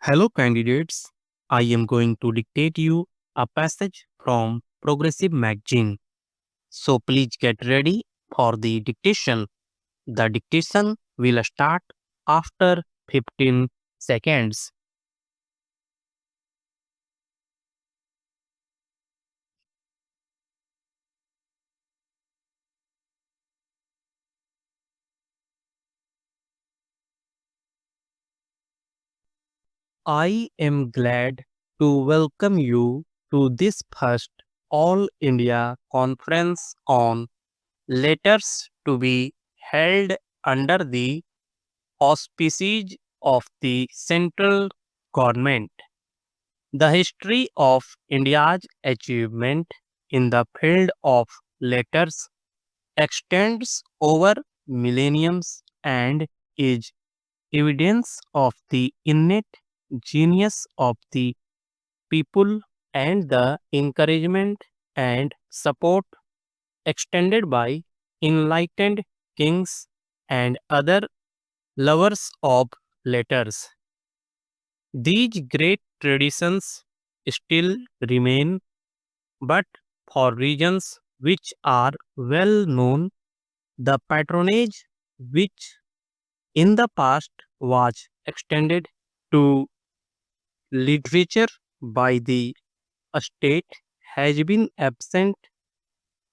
Hello, candidates. I am going to dictate you a passage from Progressive Magazine. So please get ready for the dictation. The dictation will start after 15 seconds. I am glad to welcome you to this first All India Conference on Letters to be held under the auspices of the central government. The history of India's achievement in the field of letters extends over millenniums and is evidence of the innate genius of the people and the encouragement and support extended by enlightened kings and other lovers of letters. These great traditions still remain, but for regions which are well known, the patronage which in the past was extended to literature by the state has been absent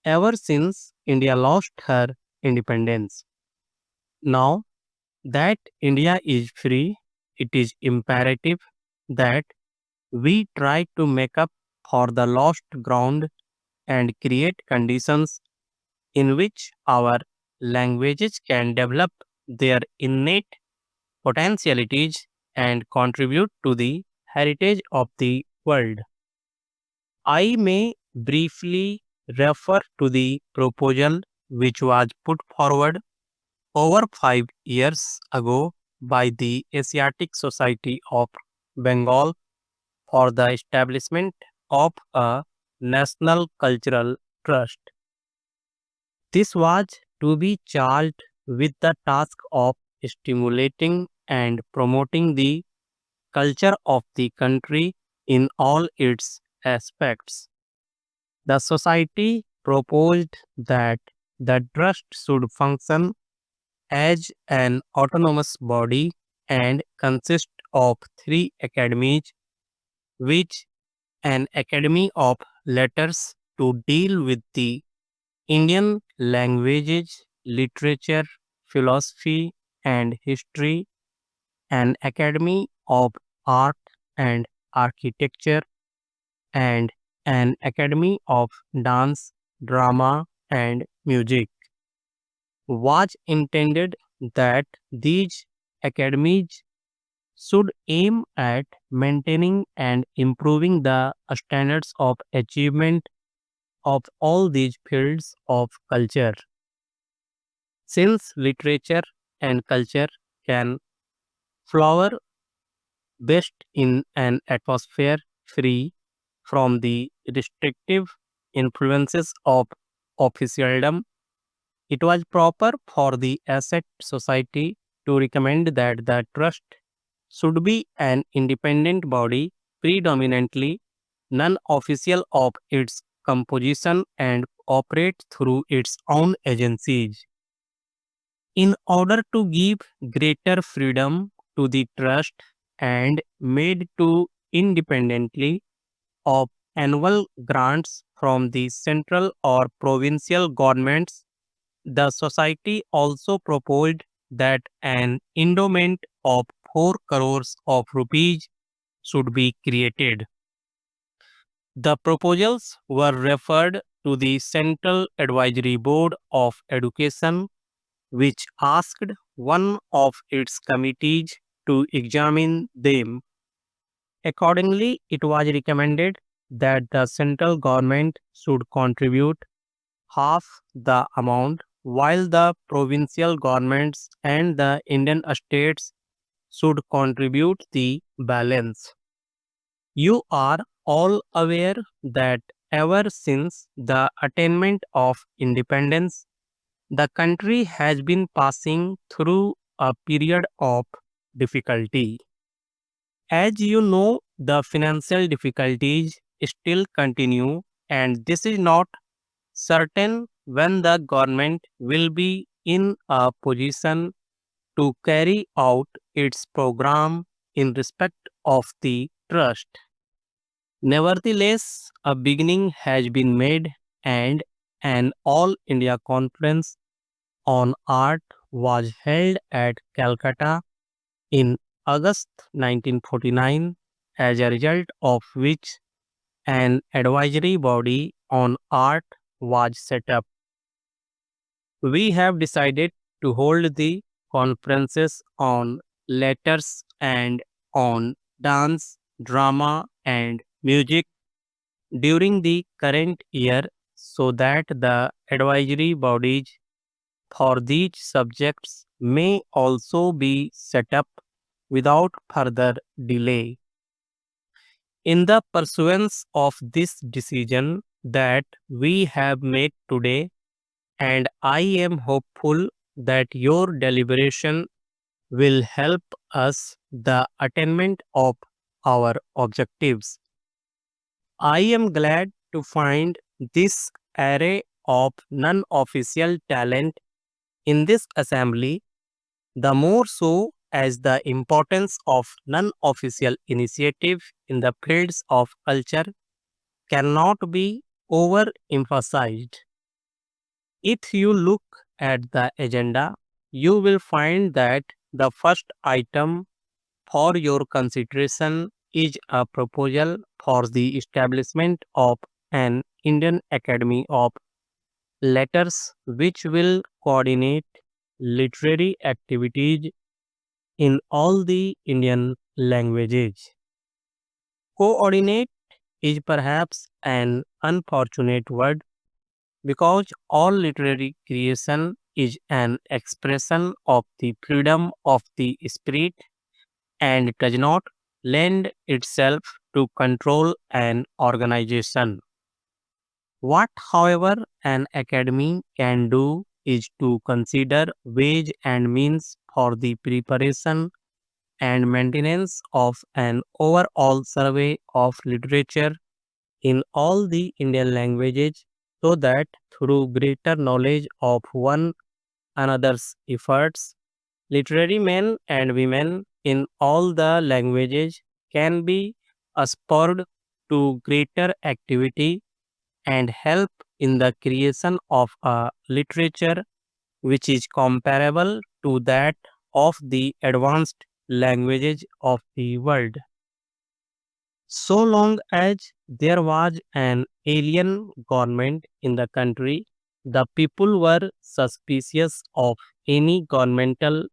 ever since India lost her independence. Now that India is free, it is imperative that we try to make up for the lost ground and create conditions in which our languages can develop their innate potentialities and contribute to the heritage of the world. I may briefly refer to the proposal which was put forward over 5 years ago by the Asiatic Society of Bengal for the establishment of a national cultural trust. This was to be charged with the task of stimulating and promoting the culture of the country in all its aspects. The society proposed that the trust should function as an autonomous body and consist of three academies, which an Academy of Letters to deal with the Indian languages, literature, philosophy, and history, an Academy of Art and Architecture, and an Academy of Dance, Drama, and Music. Was intended that these academies should aim at maintaining and improving the standards of achievement of all these fields of culture. Since literature and culture can flower best in an atmosphere free from the restrictive influences of officialdom, it was proper for the Asset Society to recommend that the trust should be an independent body, predominantly non official of its composition and operate through its own agencies. In order to give greater freedom to the trust and made to independently of annual grants from the central or provincial governments, the society also proposed that an endowment of 4 crores of rupees should be created. The proposals were referred to the Central Advisory Board of Education, which asked one of its committees to examine them. Accordingly, it was recommended that the central government should contribute half the amount, while the provincial governments and the Indian states should contribute the balance. You are all aware that ever since the attainment of independence, the country has been passing through a period of difficulty. As you know, the financial difficulties still continue, and this is not certain when the government will be in a position to carry out its program in respect of the trust. Nevertheless, a beginning has been made, and an All India Conference on Art was held at Calcutta in August 1949, as a result of which an advisory body on art was set up. We have decided to hold the conferences on letters and on dance, drama, and music during the current year so that the advisory bodies for these subjects may also be set up without further delay. In the pursuance of this decision that we have made today, and I am hopeful that your deliberation will help us the attainment of our objectives. I am glad to find this array of non-official talent in this assembly, the more so as the importance of non-official initiative in the fields of culture cannot be overemphasized. If you look at the agenda, you will find that the first item for your consideration is a proposal for the establishment of an Indian Academy of Letters which will coordinate literary activities in all the Indian languages. Coordinate is perhaps an unfortunate word because all literary creation is an expression of the freedom of the spirit and does not lend itself to control an organization. What, however, an academy can do is to consider ways and means for the preparation and maintenance of an overall survey of literature in all the Indian languages so that through greater knowledge of one another's efforts, literary men and women in all the languages can be spurred to greater activity and help in the creation of a literature which is comparable to that of the advanced languages of the world. So long as there was an alien government in the country, the people were suspicious of any governmental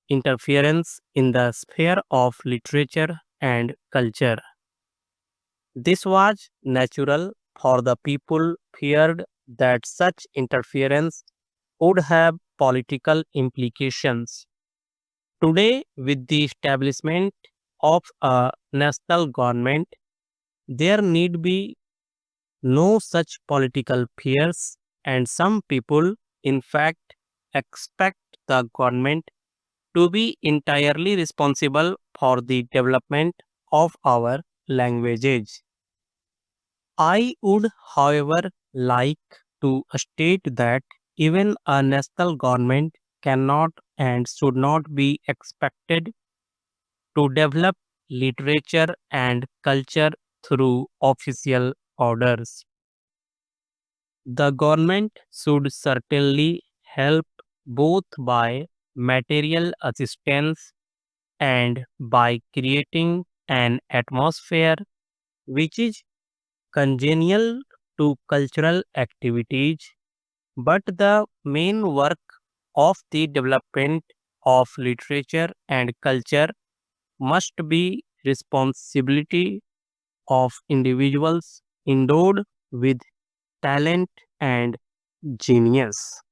interference in the sphere of literature and culture. This was natural, for the people feared that such interference would have political implications. Today, with the establishment of a national government, there need be no such political fears, and some people, in fact, expect the government to be entirely responsible for the development of our languages. I would, however, like to state that even a national government cannot and should not be expected to develop literature and culture through official orders. The government should certainly help both by material assistance and by creating an atmosphere which is congenial to cultural activities, but the main work of the development of literature and culture must be responsibility of individuals endowed with talent and genius.